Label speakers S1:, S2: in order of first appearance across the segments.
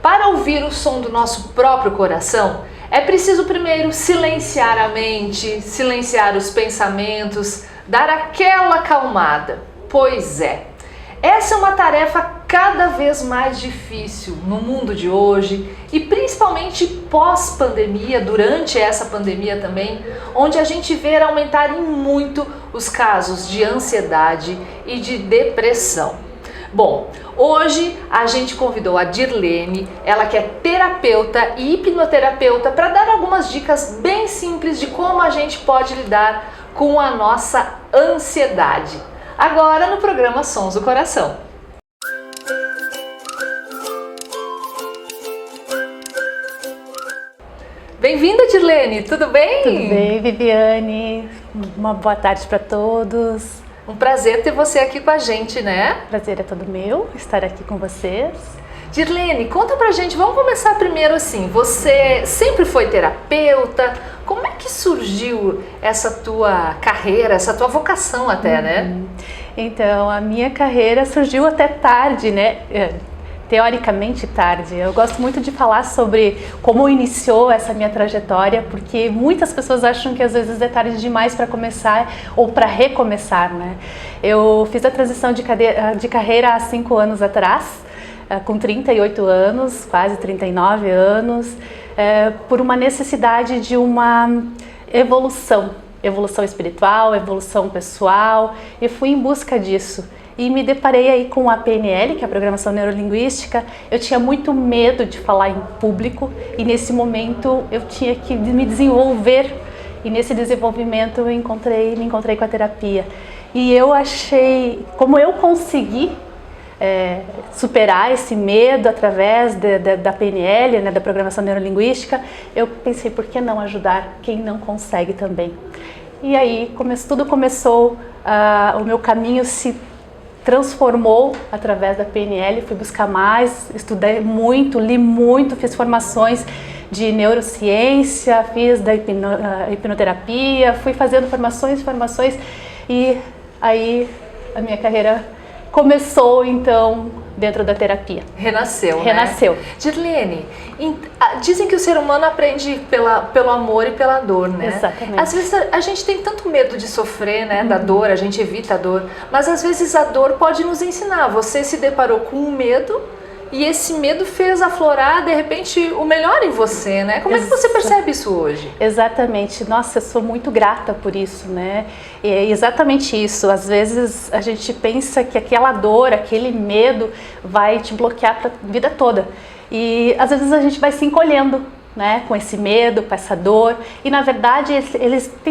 S1: Para ouvir o som do nosso próprio coração, é preciso primeiro silenciar a mente, silenciar os pensamentos, dar aquela acalmada. Pois é, essa é uma tarefa cada vez mais difícil no mundo de hoje e principalmente pós-pandemia, durante essa pandemia também, onde a gente vê aumentar em muito os casos de ansiedade e de depressão. Bom, hoje a gente convidou a Dirlene, ela que é terapeuta e hipnoterapeuta, para dar algumas dicas bem simples de como a gente pode lidar com a nossa ansiedade. Agora no programa Sons do Coração. Bem-vinda, Dirlene, tudo bem?
S2: Tudo bem, Viviane. Uma boa tarde para todos.
S1: Um prazer ter você aqui com a gente, né?
S2: Prazer é todo meu estar aqui com vocês.
S1: Dirlene, conta pra gente, vamos começar primeiro assim, você sempre foi terapeuta? Como é que surgiu essa tua carreira, essa tua vocação até, né?
S2: Então, a minha carreira surgiu até tarde, né? Teoricamente tarde. Eu gosto muito de falar sobre como iniciou essa minha trajetória, porque muitas pessoas acham que às vezes é tarde demais para começar ou para recomeçar, né? Eu fiz a transição de carreira há 5 anos atrás, com 38 anos, quase 39 anos, por uma necessidade de uma evolução espiritual, evolução pessoal, e fui em busca disso. E me deparei aí com a PNL, que é a Programação Neurolinguística. Eu tinha muito medo de falar em público e nesse momento eu tinha que me desenvolver. E nesse desenvolvimento eu me encontrei com a terapia. E eu achei, como eu consegui superar esse medo através da PNL, né, da Programação Neurolinguística, eu pensei, por que não ajudar quem não consegue também? E aí tudo começou, o meu caminho se transformou através da PNL, fui buscar mais, estudei muito, li muito, fiz formações de neurociência, fiz da hipnoterapia, fui fazendo formações e aí a minha carreira começou então dentro da terapia.
S1: Renasceu,
S2: né?
S1: Dirlene, dizem que o ser humano aprende pelo amor e pela dor, né?
S2: Exatamente.
S1: Às vezes a gente tem tanto medo de sofrer, né, da dor, a gente evita a dor, mas às vezes a dor pode nos ensinar. Você se deparou com um medo e esse medo fez aflorar, de repente, o melhor em você, né? Como é que você percebe isso hoje?
S2: Exatamente. Nossa, eu sou muito grata por isso, né? É exatamente isso. Às vezes a gente pensa que aquela dor, aquele medo vai te bloquear para a vida toda. E às vezes a gente vai se encolhendo, né, com esse medo, com essa dor, e na verdade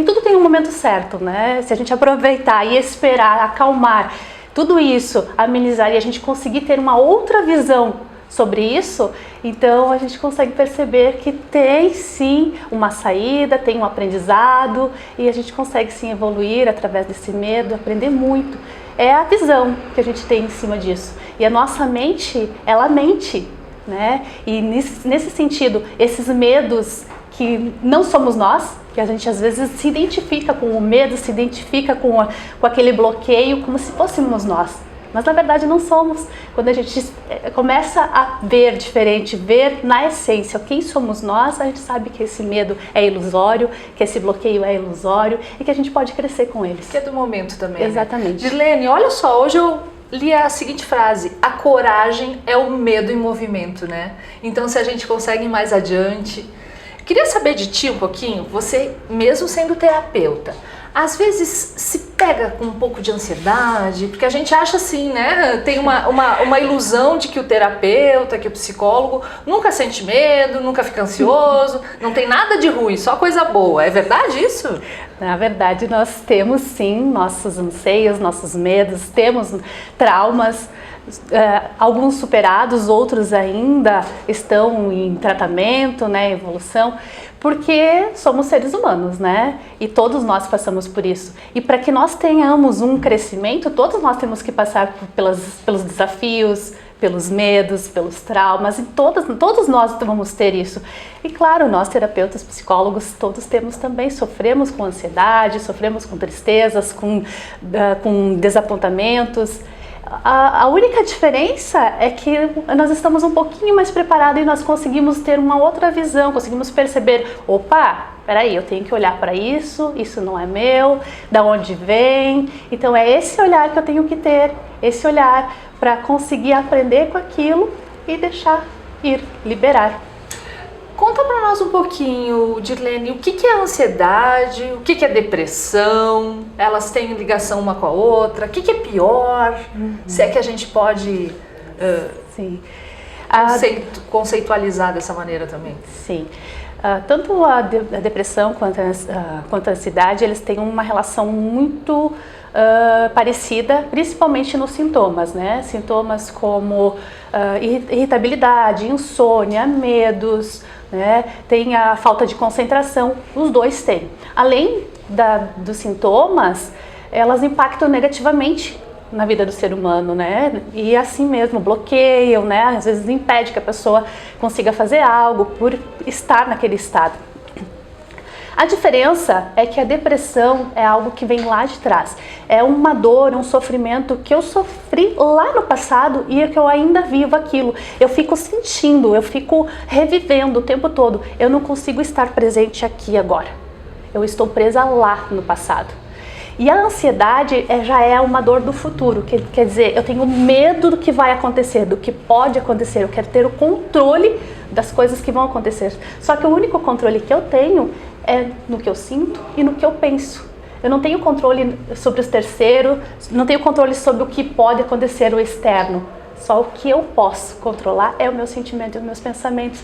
S2: tudo tem um momento certo, né? Se a gente aproveitar e esperar, acalmar, tudo isso, amenizar e a gente conseguir ter uma outra visão sobre isso, então a gente consegue perceber que tem sim uma saída, tem um aprendizado e a gente consegue sim evoluir através desse medo, aprender muito. É a visão que a gente tem em cima disso. E a nossa mente, ela mente, né? E nesse sentido, esses medos que não somos nós, que a gente às vezes se identifica com o medo, se identifica com aquele bloqueio como se fôssemos nós. Mas na verdade não somos. Quando a gente começa a ver diferente, ver na essência quem somos nós, a gente sabe que esse medo é ilusório, que esse bloqueio é ilusório e que a gente pode crescer com eles.
S1: Que é do momento também.
S2: Exatamente.
S1: Né? Dirlene, olha só, hoje eu li a seguinte frase: a coragem é o medo em movimento, né? Então se a gente consegue ir mais adiante. Queria saber de ti um pouquinho, você mesmo sendo terapeuta, às vezes se pega com um pouco de ansiedade, porque a gente acha assim, né? Tem uma ilusão de que o terapeuta, que o psicólogo nunca sente medo, nunca fica ansioso, não tem nada de ruim, só coisa boa. É verdade isso?
S2: Na verdade, nós temos sim nossos anseios, nossos medos, temos traumas, alguns superados, outros ainda estão em tratamento, né, evolução, porque somos seres humanos, né? E todos nós passamos por isso. E para que nós tenhamos um crescimento, todos nós temos que passar pelos desafios, pelos medos, pelos traumas, e todos nós vamos ter isso. E claro, nós terapeutas, psicólogos, todos temos também, sofremos com ansiedade, sofremos com tristezas, com desapontamentos. A única diferença é que nós estamos um pouquinho mais preparados e nós conseguimos ter uma outra visão, conseguimos perceber, opa, peraí, eu tenho que olhar para isso não é meu, da onde vem. Então é esse olhar que eu tenho que ter, esse olhar para conseguir aprender com aquilo e deixar ir, liberar.
S1: Conta para nós um pouquinho, Dirlene, o que é ansiedade, o que é depressão, elas têm ligação uma com a outra, o que é pior, se é que a gente pode
S2: Sim.
S1: Conceitualizar dessa maneira também.
S2: Sim. Tanto a depressão quanto a ansiedade, eles têm uma relação muito parecida, principalmente nos sintomas, né? Sintomas como irritabilidade, insônia, medos, né? Tem a falta de concentração, os dois têm. Além dos sintomas, elas impactam negativamente na vida do ser humano, né? E assim mesmo, bloqueiam, né? Às vezes impede que a pessoa consiga fazer algo por estar naquele estado. A diferença é que a depressão é algo que vem lá de trás. É uma dor, um sofrimento que eu sofri lá no passado e que eu ainda vivo aquilo. Eu fico sentindo, eu fico revivendo o tempo todo. Eu não consigo estar presente aqui agora. Eu estou presa lá no passado. E a ansiedade já é uma dor do futuro, quer dizer, eu tenho medo do que vai acontecer, do que pode acontecer, eu quero ter o controle das coisas que vão acontecer. Só que o único controle que eu tenho é no que eu sinto e no que eu penso. Eu não tenho controle sobre os terceiros, não tenho controle sobre o que pode acontecer no externo. Só o que eu posso controlar é o meu sentimento e os meus pensamentos.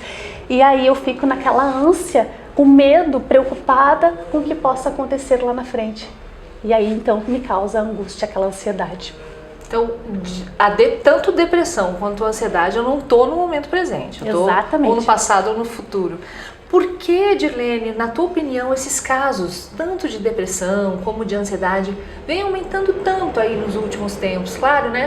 S2: E aí eu fico naquela ânsia, com medo, preocupada com o que possa acontecer lá na frente. E aí, então, me causa angústia, aquela ansiedade.
S1: Então, tanto depressão quanto ansiedade, eu não estou no momento presente. Eu
S2: Exatamente.
S1: Ou no passado ou no futuro. Por que, Dirlene, na tua opinião, esses casos, tanto de depressão como de ansiedade, vêm aumentando tanto aí nos últimos tempos? Claro, né?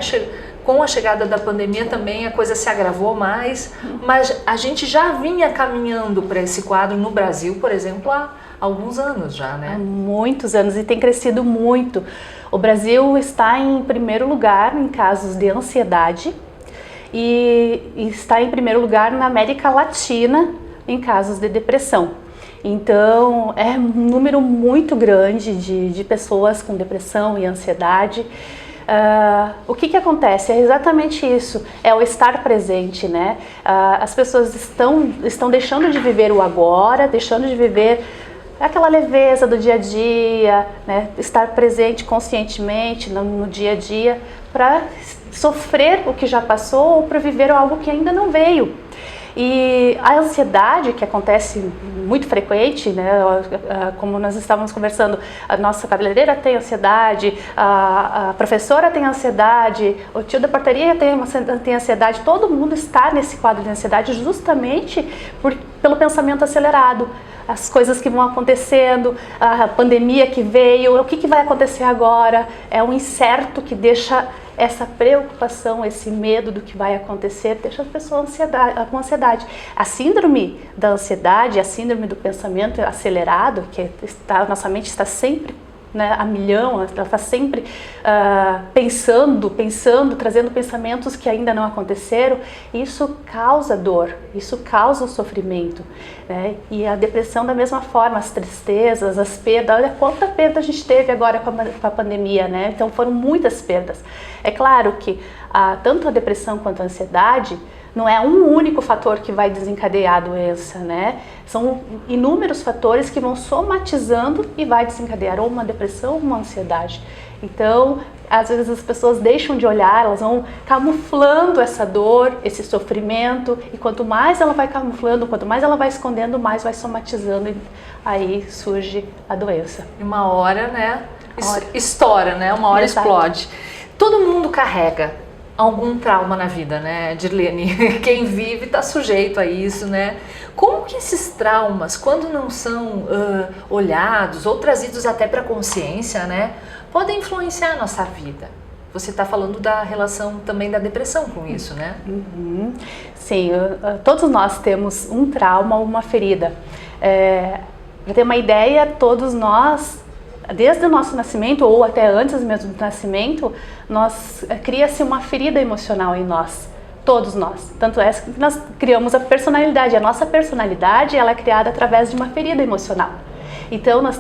S1: Com a chegada da pandemia também a coisa se agravou mais, mas a gente já vinha caminhando para esse quadro no Brasil, por exemplo, há alguns anos já, né?
S2: Há muitos anos e tem crescido muito. O Brasil está em primeiro lugar em casos de ansiedade e está em primeiro lugar na América Latina em casos de depressão. Então é um número muito grande de pessoas com depressão e ansiedade. O que acontece? É exatamente isso, é o estar presente, né? As pessoas estão deixando de viver o agora, deixando de viver aquela leveza do dia a dia, né? Estar presente conscientemente no dia a dia para sofrer o que já passou ou para viver algo que ainda não veio. E a ansiedade, que acontece muito frequente, né, como nós estávamos conversando, a nossa cabeleireira tem ansiedade, a professora tem ansiedade, o tio da portaria tem ansiedade, todo mundo está nesse quadro de ansiedade justamente pelo pensamento acelerado. As coisas que vão acontecendo, a pandemia que veio, o que vai acontecer agora, é um incerto que deixa essa preocupação, esse medo do que vai acontecer, deixa a pessoa com ansiedade. A síndrome da ansiedade, a síndrome do pensamento acelerado, que nossa mente está sempre, né, a milhão, ela está sempre pensando, trazendo pensamentos que ainda não aconteceram. Isso causa dor, isso causa um sofrimento, né? E a depressão da mesma forma, as tristezas, as perdas. Olha quanta perda a gente teve agora com a pandemia, né? Então foram muitas perdas. É claro que tanto a depressão quanto a ansiedade não é um único fator que vai desencadear a doença, né? São inúmeros fatores que vão somatizando e vai desencadear ou uma depressão ou uma ansiedade. Então, às vezes as pessoas deixam de olhar, elas vão camuflando essa dor, esse sofrimento, e quanto mais ela vai camuflando, quanto mais ela vai escondendo, mais vai somatizando e aí surge a doença.
S1: E uma hora, né, estoura, né? Uma hora
S2: Exato.
S1: Explode. Todo mundo carrega algum trauma na vida, né, Dirlene? Quem vive está sujeito a isso, né? Como que esses traumas, quando não são olhados ou trazidos até para a consciência, né, podem influenciar a nossa vida? Você está falando da relação também da depressão com isso, né?
S2: Uhum. Sim, todos nós temos um trauma ou uma ferida. Para ter uma ideia, todos nós desde o nosso nascimento ou até antes mesmo do nascimento, cria-se uma ferida emocional em nós, todos nós. Tanto é que nós criamos a personalidade. A nossa personalidade, ela é criada através de uma ferida emocional. Então nós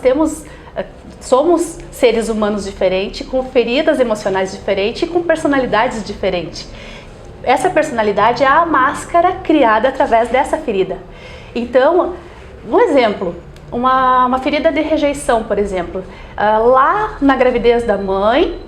S2: somos seres humanos diferentes, com feridas emocionais diferentes e com personalidades diferentes. Essa personalidade é a máscara criada através dessa ferida. Então, um exemplo, uma ferida de rejeição, por exemplo. Lá na gravidez da mãe,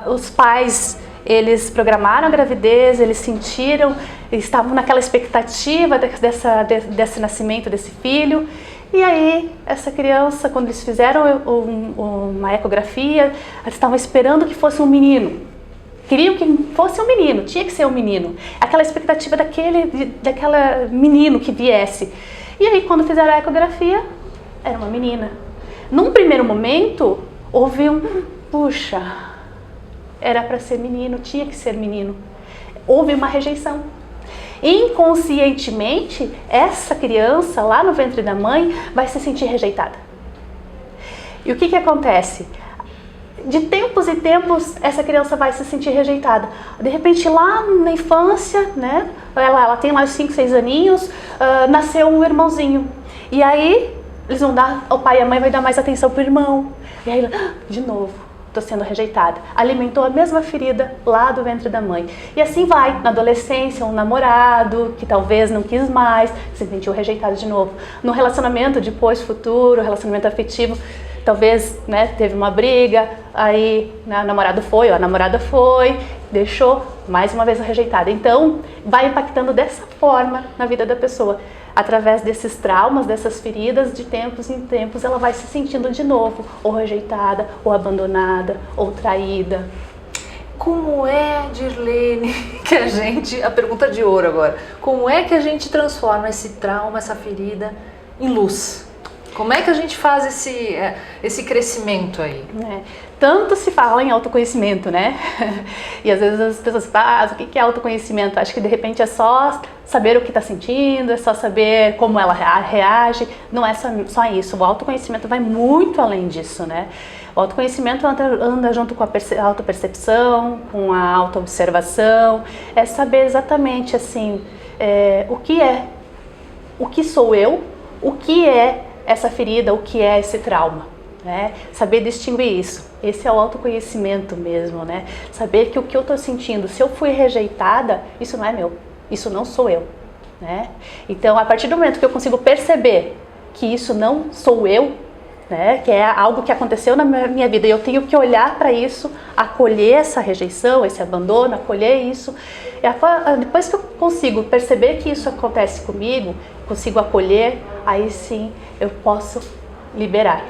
S2: os pais, eles programaram a gravidez, eles sentiram, estavam naquela expectativa desse nascimento desse filho. E aí, essa criança, quando eles fizeram uma ecografia, eles estavam esperando que fosse um menino. Queriam que fosse um menino, tinha que ser um menino. Aquela expectativa daquela menino que viesse. E aí, quando fizeram a ecografia, era uma menina. Num primeiro momento, houve puxa, era para ser menino, tinha que ser menino. Houve uma rejeição. Inconscientemente, essa criança lá no ventre da mãe vai se sentir rejeitada. E o que acontece? De tempos em tempos, essa criança vai se sentir rejeitada. De repente, lá na infância, né, ela tem lá os 5, 6 aninhos, nasceu um irmãozinho. E aí, o pai e a mãe vai dar mais atenção pro irmão. E aí, de novo, estou sendo rejeitada. Alimentou a mesma ferida lá do ventre da mãe. E assim vai, na adolescência, um namorado que talvez não quis mais, se sentiu rejeitado de novo. No relacionamento depois, futuro, relacionamento afetivo, talvez, né, teve uma briga, aí o namorado foi, ou a namorada foi, deixou mais uma vez rejeitada. Então, vai impactando dessa forma na vida da pessoa. Através desses traumas, dessas feridas, de tempos em tempos, ela vai se sentindo de novo, ou rejeitada, ou abandonada, ou traída.
S1: Como é, Dirlene, a pergunta de ouro agora, como é que a gente transforma esse trauma, essa ferida, em luz? Como é que a gente faz esse crescimento aí?
S2: Tanto se fala em autoconhecimento, né? E às vezes as pessoas falam, o que é autoconhecimento? Acho que de repente é só saber o que está sentindo, é só saber como ela reage. Não é só isso, o autoconhecimento vai muito além disso, né? O autoconhecimento anda junto com a autopercepção, com a autoobservação, é saber exatamente assim, o que sou eu, o que é essa ferida, o que é esse trauma, né? Saber distinguir isso. Esse é o autoconhecimento mesmo, né? Saber que o que eu estou sentindo, se eu fui rejeitada, isso não é meu, isso não sou eu, né? Então, a partir do momento que eu consigo perceber que isso não sou eu, né? Que é algo que aconteceu na minha vida e eu tenho que olhar para isso, acolher essa rejeição, esse abandono, acolher isso. E depois que eu consigo perceber que isso acontece comigo, consigo acolher, aí sim eu posso liberar.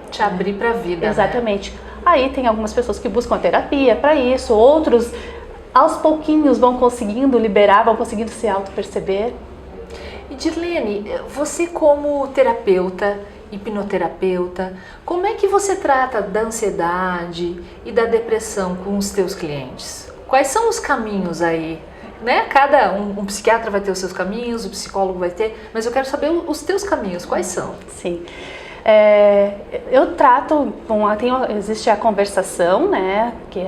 S1: Te abrir para a vida.
S2: Exatamente. Né? Aí tem algumas pessoas que buscam a terapia para isso, outros aos pouquinhos vão conseguindo liberar, vão conseguindo se auto-perceber.
S1: E Dirlene, você como terapeuta, hipnoterapeuta, como é que você trata da ansiedade e da depressão com os teus clientes? Quais são os caminhos aí? Né? Cada um psiquiatra vai ter os seus caminhos, o psicólogo vai ter, mas eu quero saber os teus caminhos, quais são?
S2: Sim. Eu trato, existe a conversação, né, que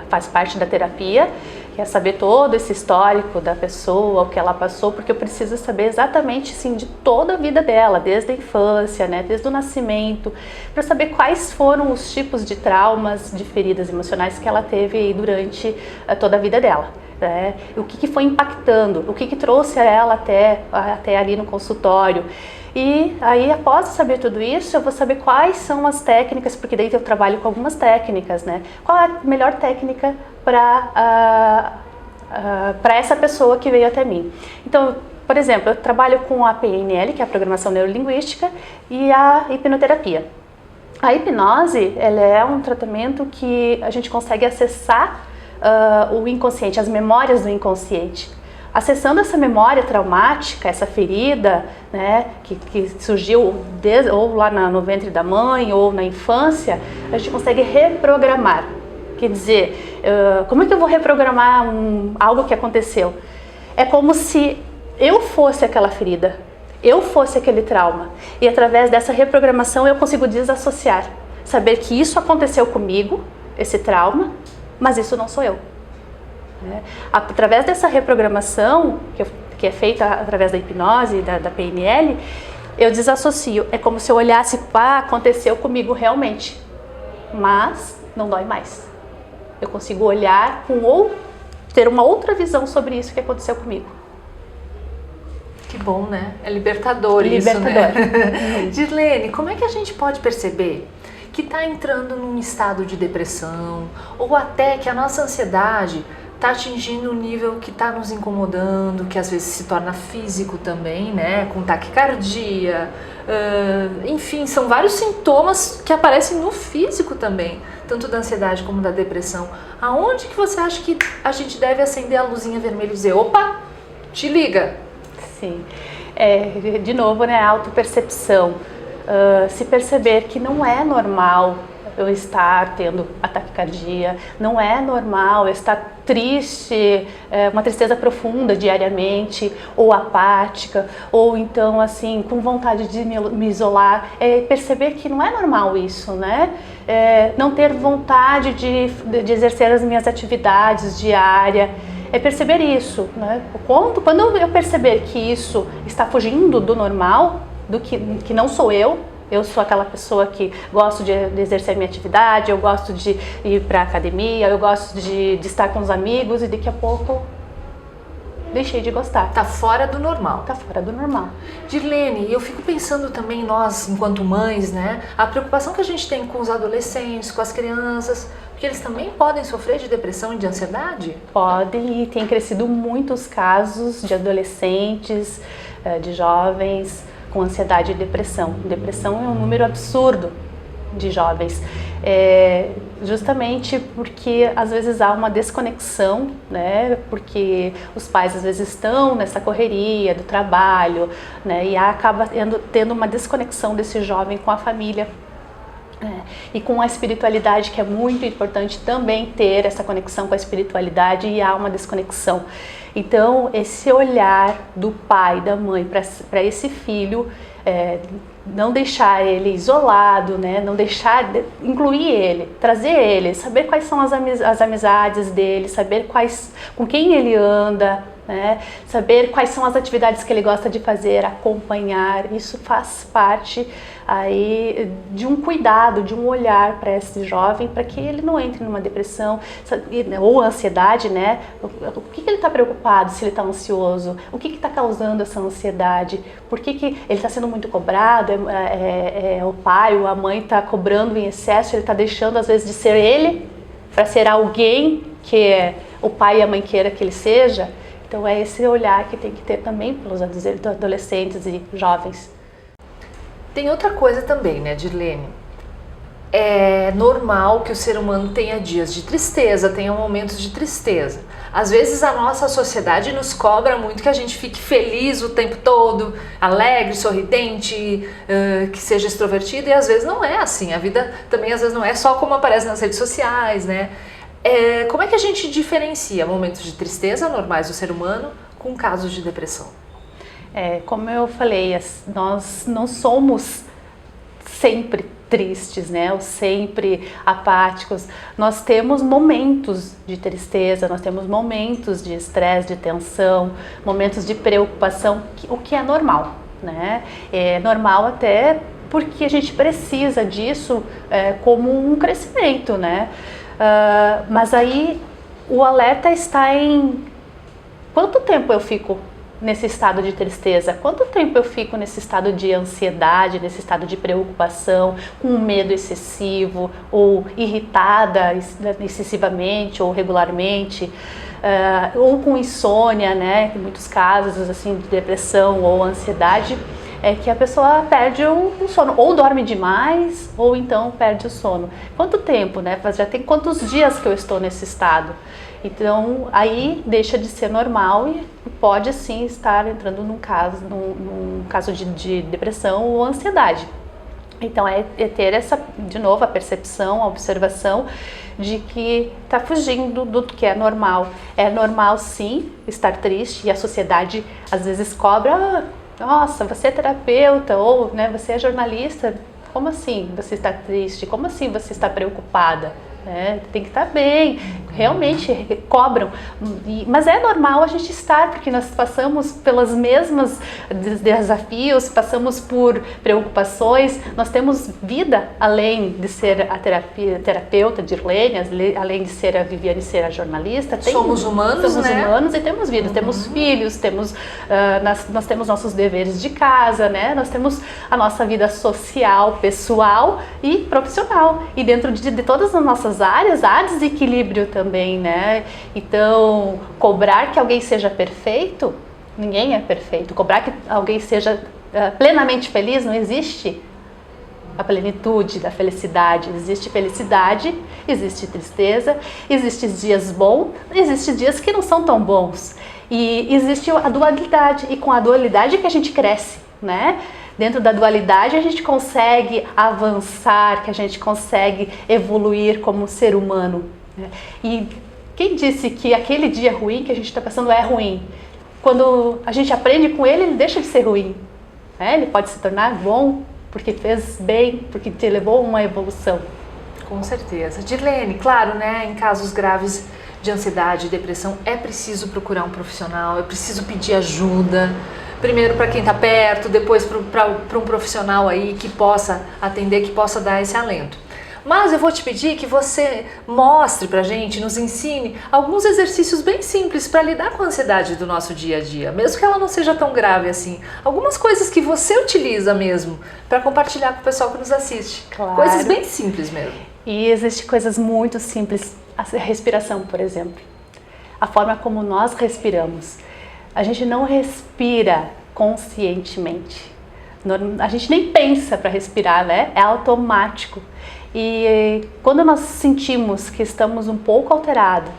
S2: faz parte da terapia, que é saber todo esse histórico da pessoa, o que ela passou, porque eu preciso saber exatamente, sim, de toda a vida dela, desde a infância, né, desde o nascimento, para saber quais foram os tipos de traumas, de feridas emocionais que ela teve durante toda a vida dela. Né? O que foi impactando, o que trouxe ela até ali no consultório. E aí, após saber tudo isso, eu vou saber quais são as técnicas, porque daí eu trabalho com algumas técnicas, né? Qual é a melhor técnica para essa pessoa que veio até mim? Então, por exemplo, eu trabalho com a PNL, que é a Programação Neurolinguística, e a hipnoterapia. A hipnose, ela é um tratamento que a gente consegue acessar o inconsciente, as memórias do inconsciente. Acessando essa memória traumática, essa ferida, né, que surgiu ou lá no ventre da mãe ou na infância, a gente consegue reprogramar. Quer dizer, como é que eu vou reprogramar algo que aconteceu? É como se eu fosse aquela ferida. eu fosse aquele trauma. E através dessa reprogramação eu consigo desassociar. Saber que isso aconteceu comigo, esse trauma, mas isso não sou eu. Através dessa reprogramação, que é feita através da hipnose, da PNL, eu desassocio. É como se eu olhasse, aconteceu comigo realmente, mas não dói mais. Eu consigo olhar ter uma outra visão sobre isso que aconteceu comigo.
S1: Que bom, né? É libertador isso, né? Dirlene, como é que a gente pode perceber que está entrando num estado de depressão ou até que a nossa ansiedade está atingindo um nível que está nos incomodando, que às vezes se torna físico também, né? Com taquicardia, enfim, são vários sintomas que aparecem no físico também, tanto da ansiedade como da depressão. Aonde que você acha que a gente deve acender a luzinha vermelha e dizer, opa, te liga?
S2: Sim, de novo, né, a autopercepção, se perceber que não é normal eu estar tendo ataque cardíaco, não é normal eu estar triste, uma tristeza profunda diariamente, ou apática, ou então assim, com vontade de me isolar, perceber que não é normal isso, né? Não ter vontade de exercer as minhas atividades diárias, perceber isso, né? Quando eu perceber que isso está fugindo do normal, que não sou eu sou aquela pessoa que gosto de exercer a minha atividade, eu gosto de ir para a academia, eu gosto de estar com os amigos e daqui a pouco deixei de gostar.
S1: Tá fora do normal.
S2: Tá fora do normal.
S1: Dirlene, eu fico pensando também nós, enquanto mães, né? A preocupação que a gente tem com os adolescentes, com as crianças, porque eles também podem sofrer de depressão e de ansiedade?
S2: Podem, e tem crescido muitos casos de adolescentes, de jovens com ansiedade e depressão. Depressão é um número absurdo de jovens, justamente porque às vezes há uma desconexão, né? Porque os pais às vezes estão nessa correria do trabalho, né? E acaba tendo uma desconexão desse jovem com a família. E com a espiritualidade, que é muito importante também ter essa conexão com a espiritualidade, e há uma desconexão. Então, esse olhar do pai, da mãe para esse filho, não deixar ele isolado, né? Não deixar, incluir ele, trazer ele, saber quais são as amizades dele, saber com quem ele anda, né? Saber quais são as atividades que ele gosta de fazer, acompanhar. Isso faz parte aí de um cuidado, de um olhar para esse jovem, para que ele não entre numa depressão ou ansiedade, né? O que ele está preocupado, se ele está ansioso, o que está causando essa ansiedade, por que ele está sendo muito cobrado, o pai ou a mãe está cobrando em excesso, ele está deixando às vezes de ser ele para ser alguém que o pai e a mãe queira que ele seja. Então é esse olhar que tem que ter também pelos adolescentes e jovens.
S1: Tem outra coisa também, né, Dirlene? É normal que o ser humano tenha dias de tristeza, tenha momentos de tristeza. Às vezes a nossa sociedade nos cobra muito que a gente fique feliz o tempo todo, alegre, sorridente, que seja extrovertido, e às vezes não é assim. A vida também às vezes não é só como aparece nas redes sociais, né? Como é que a gente diferencia momentos de tristeza normais do ser humano com casos de depressão?
S2: Como eu falei, nós não somos sempre tristes, né? Ou sempre apáticos. Nós temos momentos de tristeza, nós temos momentos de estresse, de tensão, momentos de preocupação, o que é normal, né? É normal até porque a gente precisa disso como um crescimento, né? Mas aí o alerta está em quanto tempo eu fico nesse estado de tristeza, quanto tempo eu fico nesse estado de ansiedade, nesse estado de preocupação, com medo excessivo, ou irritada excessivamente ou regularmente, ou com insônia, né? Em muitos casos assim de depressão ou ansiedade, que a pessoa perde o sono, ou dorme demais, ou então perde o sono. Quanto tempo, né? Já tem quantos dias que eu estou nesse estado? Então, aí deixa de ser normal e pode sim estar entrando num caso de depressão ou ansiedade. Então, ter essa, de novo, a percepção, a observação de que está fugindo do que é normal. É normal, sim, estar triste, e a sociedade às vezes cobra, Nossa, você é terapeuta ou, né, você é jornalista, como assim você está triste? Como assim você está preocupada? Tem que estar bem, realmente cobram, mas é normal a gente estar, porque nós passamos pelos mesmos desafios, passamos por preocupações, nós temos vida além de ser a terapeuta de Irlene, além de ser a Viviane, ser a jornalista.
S1: Somos humanos,
S2: somos humanos e temos vida, temos filhos, nós temos nossos deveres de casa, né? Nós temos a nossa vida social, pessoal e profissional, e dentro de todas as nossas áreas há desequilíbrio também, né? Então, cobrar que alguém seja perfeito, ninguém é perfeito. Cobrar que alguém seja plenamente feliz, não existe a plenitude da felicidade. Existe felicidade, existe tristeza, existem dias bons, existem dias que não são tão bons. E existe a dualidade, e com a dualidade que a gente cresce, né? Dentro da dualidade a gente consegue avançar, que a gente consegue evoluir como ser humano. Né? E quem disse que aquele dia ruim que a gente está passando é ruim? Quando a gente aprende com ele, ele deixa de ser ruim. Né? Ele pode se tornar bom, porque fez bem, porque te levou a uma evolução.
S1: Com certeza. Dirlene, claro, né, em casos graves de ansiedade e depressão, é preciso procurar um profissional, é preciso pedir ajuda. Primeiro para quem está perto, depois para um profissional aí que possa atender, que possa dar esse alento. Mas eu vou te pedir que você mostre para a gente, nos ensine alguns exercícios bem simples para lidar com a ansiedade do nosso dia a dia, mesmo que ela não seja tão grave assim. Algumas coisas que você utiliza mesmo para compartilhar com o pessoal que nos assiste.
S2: Claro.
S1: Coisas bem simples mesmo.
S2: E existem coisas muito simples, a respiração, por exemplo. A forma como nós respiramos. A gente não respira conscientemente. A gente nem pensa para respirar, né? É automático. E quando nós sentimos que estamos um pouco alterados,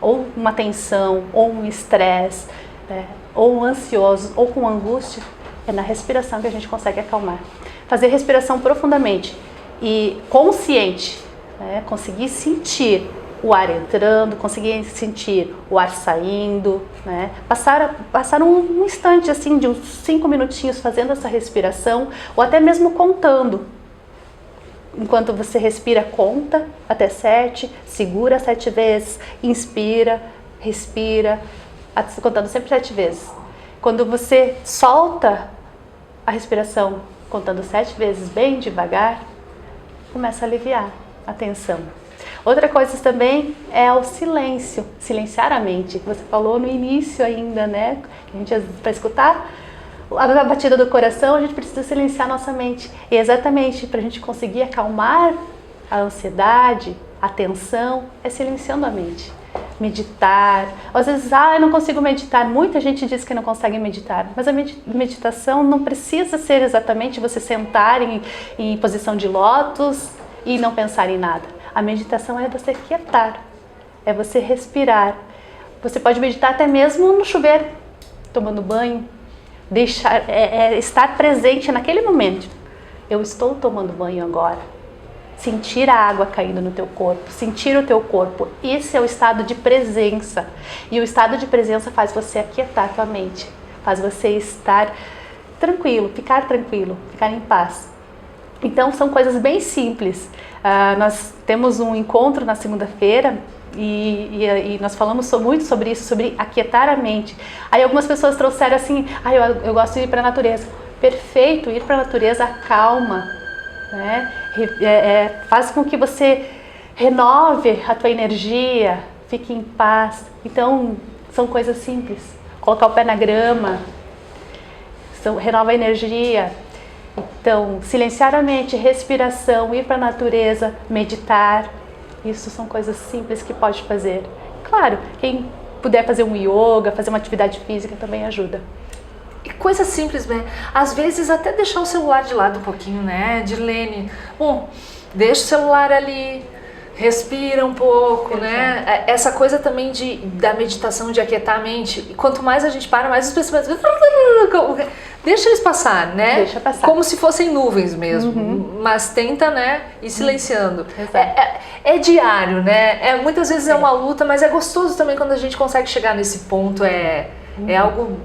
S2: ou uma tensão, ou um estresse, né? Ou ansiosos, ou com angústia, é na respiração que a gente consegue acalmar. Fazer respiração profundamente e consciente, né? Conseguir sentir o ar entrando, conseguir sentir o ar saindo, né? Passar um instante assim de uns 5 minutinhos fazendo essa respiração, ou até mesmo contando. Enquanto você respira, conta até 7, segura 7 vezes, inspira, respira, contando sempre 7 vezes. Quando você solta a respiração, contando 7 vezes bem devagar, começa a aliviar a tensão. Outra coisa também é o silêncio, silenciar a mente. Você falou no início ainda, né? Que a gente, para escutar a batida do coração, a gente precisa silenciar nossa mente. E exatamente para a gente conseguir acalmar a ansiedade, a tensão, é silenciando a mente. Meditar. Às vezes, eu não consigo meditar. Muita gente diz que não consegue meditar. Mas a meditação não precisa ser exatamente você sentar em posição de lótus e não pensar em nada. A meditação é você quietar, é você respirar. Você pode meditar até mesmo no chuveiro, tomando banho, estar presente naquele momento. Eu estou tomando banho agora. Sentir a água caindo no teu corpo, sentir o teu corpo. Esse é o estado de presença. E o estado de presença faz você aquietar tua mente, faz você estar tranquilo, ficar em paz. Então são coisas bem simples. Nós temos um encontro na segunda-feira e nós falamos muito sobre isso, sobre aquietar a mente. Aí algumas pessoas trouxeram assim, eu gosto de ir para a natureza. Perfeito, ir para a natureza acalma, né? Faz com que você renove a tua energia, fique em paz. Então são coisas simples. Colocar o pé na grama, renova a energia. Então, silenciar a mente, respiração, ir para a natureza, meditar, isso são coisas simples que pode fazer. Claro, quem puder fazer um yoga, fazer uma atividade física também ajuda.
S1: E coisa simples, né? Às vezes até deixar o celular de lado um pouquinho, né, Dirlene? Bom, deixa o celular ali, respira um pouco, né? Essa coisa também da meditação, de aquietar a mente. Quanto mais a gente para, mais os pensamentos... Deixa eles passar, né?
S2: Deixa passar.
S1: Como se fossem nuvens mesmo. Mas tenta, né, ir silenciando. É diário, né? Muitas vezes é uma luta, mas é gostoso também quando a gente consegue chegar nesse ponto. É algo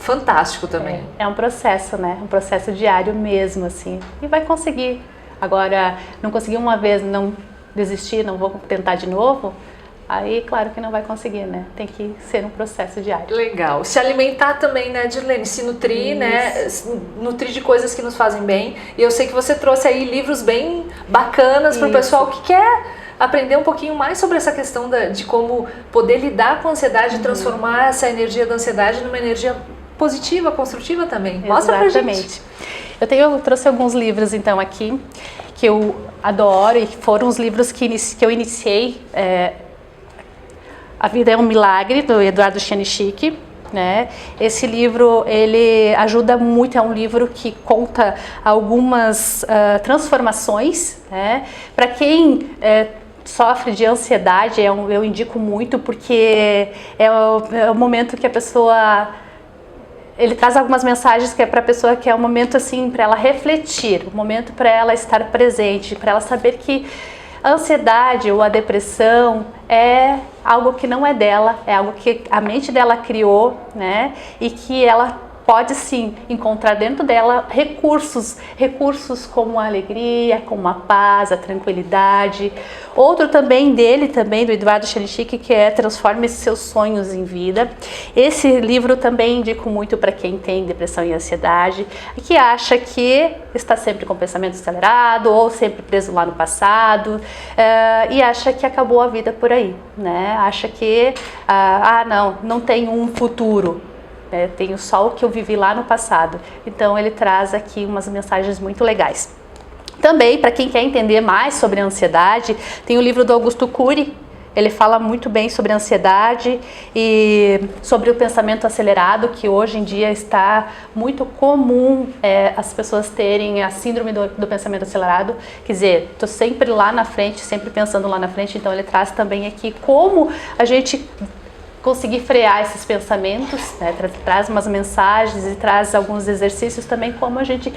S1: fantástico também.
S2: É um processo, né? Um processo diário mesmo, assim. E vai conseguir. Agora, não conseguir uma vez, não desistir, não vou tentar de novo, aí claro que não vai conseguir, né? Tem que ser um processo diário.
S1: Legal. Se alimentar também, né, Dirlene? Se nutrir, né? Nutrir de coisas que nos fazem bem. E eu sei que você trouxe aí livros bem bacanas para o pessoal que quer aprender um pouquinho mais sobre essa questão de como poder lidar com a ansiedade e transformar essa energia da ansiedade numa energia positiva, construtiva também. Mostra pra gente.
S2: Eu trouxe alguns livros então aqui que eu adoro e foram os livros que eu iniciei. A Vida é um Milagre, do Eduardo Chanichik, né? Esse livro, ele ajuda muito, é um livro que conta algumas transformações, né? Para quem sofre de ansiedade, eu indico muito, porque é o momento que a pessoa... Ele traz algumas mensagens que é para a pessoa, que é um momento assim para ela refletir, um momento para ela estar presente, para ela saber que a ansiedade ou a depressão é algo que não é dela, é algo que a mente dela criou, né? E que ela pode sim encontrar dentro dela recursos como a alegria, como a paz, a tranquilidade. Outro também do Eduardo Chanichik, que é Transforme Seus Sonhos em Vida. Esse livro também indico muito para quem tem depressão e ansiedade, que acha que está sempre com o pensamento acelerado ou sempre preso lá no passado, e acha que acabou a vida por aí, né? Acha que não tem um futuro. Tenho só o que eu vivi lá no passado. Então ele traz aqui umas mensagens muito legais. Também, para quem quer entender mais sobre a ansiedade, tem o livro do Augusto Cury. Ele fala muito bem sobre a ansiedade e sobre o pensamento acelerado, que hoje em dia está muito comum as pessoas terem a síndrome do pensamento acelerado. Quer dizer, estou sempre lá na frente, sempre pensando lá na frente. Então ele traz também aqui como a gente conseguir frear esses pensamentos, né? Traz umas mensagens e traz alguns exercícios também, como a gente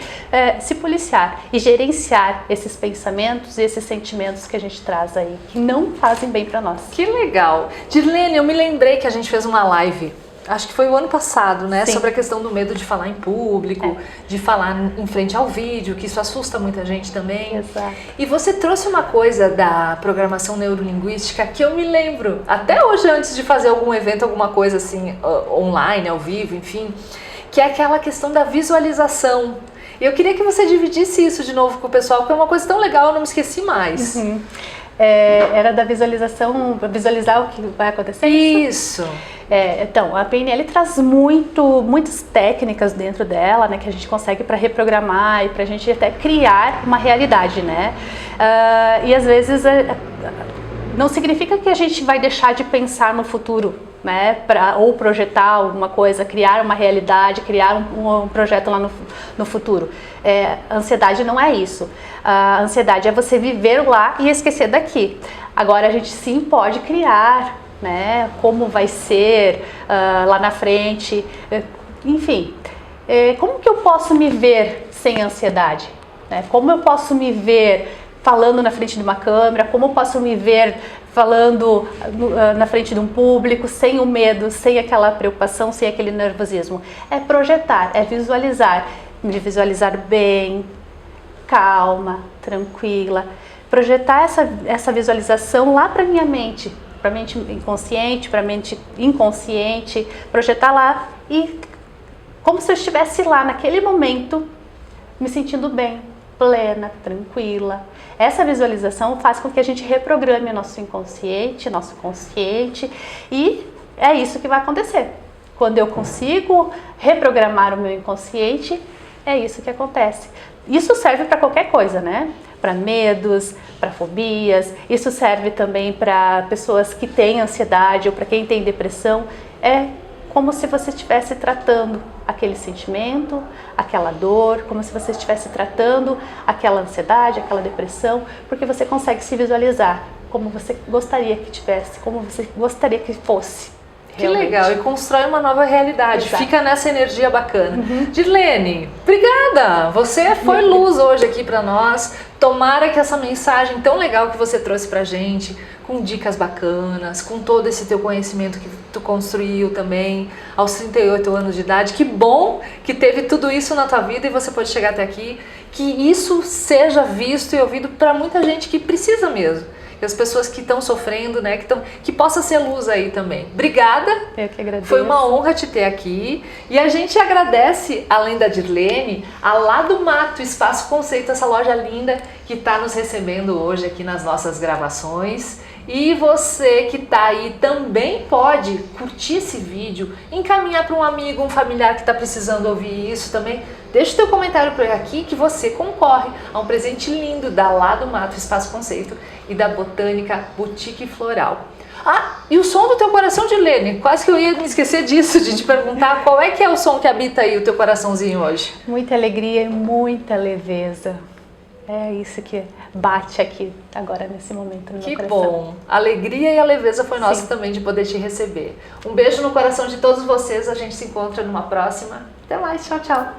S2: se policiar e gerenciar esses pensamentos e esses sentimentos que a gente traz aí, que não fazem bem para nós.
S1: Que legal! Dirlene, eu me lembrei que a gente fez uma live, acho que foi o ano passado, né? Sim. Sobre a questão do medo de falar em público, de falar em frente ao vídeo, que isso assusta muita gente também.
S2: Exato.
S1: E você trouxe uma coisa da programação neurolinguística que eu me lembro, até hoje, antes de fazer algum evento, alguma coisa assim, online, ao vivo, enfim, que é aquela questão da visualização. E eu queria que você dividisse isso de novo com o pessoal, porque é uma coisa tão legal, eu não me esqueci mais.
S2: Uhum. Era da visualização, visualizar o que vai acontecer?
S1: Isso!
S2: Então, a PNL traz muitas técnicas dentro dela, né, que a gente consegue para reprogramar e para a gente até criar uma realidade, né? E às vezes não significa que a gente vai deixar de pensar no futuro, né? Ou projetar alguma coisa, criar uma realidade, criar um projeto lá no futuro. A ansiedade não é isso. A ansiedade é você viver lá e esquecer daqui. Agora a gente sim pode criar, né? Como vai ser lá na frente, enfim. Como que eu posso me ver sem ansiedade? Como eu posso me ver falando na frente de uma câmera? Como eu posso me ver falando na frente de um público, sem o medo, sem aquela preocupação, sem aquele nervosismo? É projetar, é visualizar, me visualizar bem, calma, tranquila, projetar essa visualização lá para minha mente inconsciente, para a mente inconsciente, projetar lá e como se eu estivesse lá naquele momento, me sentindo bem, plena, tranquila. Essa visualização faz com que a gente reprograme o nosso inconsciente, nosso consciente, e é isso que vai acontecer. Quando eu consigo reprogramar o meu inconsciente, é isso que acontece. Isso serve para qualquer coisa, né? Para medos, para fobias, isso serve também para pessoas que têm ansiedade ou para quem tem depressão. É como se você estivesse tratando aquele sentimento, aquela dor, como se você estivesse tratando aquela ansiedade, aquela depressão, porque você consegue se visualizar como você gostaria que tivesse, como você gostaria que fosse.
S1: Que legal, e constrói uma nova realidade,
S2: Exato.
S1: Fica nessa energia bacana. Dirlene, obrigada! Você foi luz hoje aqui para nós. Tomara que essa mensagem tão legal que você trouxe pra gente, com dicas bacanas, com todo esse teu conhecimento que tu construiu também aos 38 anos de idade, que bom que teve tudo isso na tua vida e você pode chegar até aqui, que isso seja visto e ouvido para muita gente que precisa mesmo. Que as pessoas que estão sofrendo, né, que possa ser luz aí também. Obrigada.
S2: Eu que agradeço.
S1: Foi uma honra te ter aqui. E a gente agradece, além da Dirlene, a Lá do Mato Espaço Conceito, essa loja linda que está nos recebendo hoje aqui nas nossas gravações. E você que está aí também pode curtir esse vídeo, encaminhar para um amigo, um familiar que está precisando ouvir isso também. Deixa o teu comentário por aqui que você concorre a um presente lindo da Lá do Mato Espaço Conceito e da Botânica Boutique Floral. Ah, e o som do teu coração, Dirlene? Quase que eu ia me esquecer disso, de te perguntar qual é que é o som que habita aí o teu coraçãozinho hoje?
S2: Muita alegria e muita leveza. É isso que bate aqui agora nesse momento no meu coração.
S1: Que bom! A alegria e a leveza foi nossa também de poder te receber. Um beijo no coração de todos vocês, a gente se encontra numa próxima. Até mais, tchau, tchau!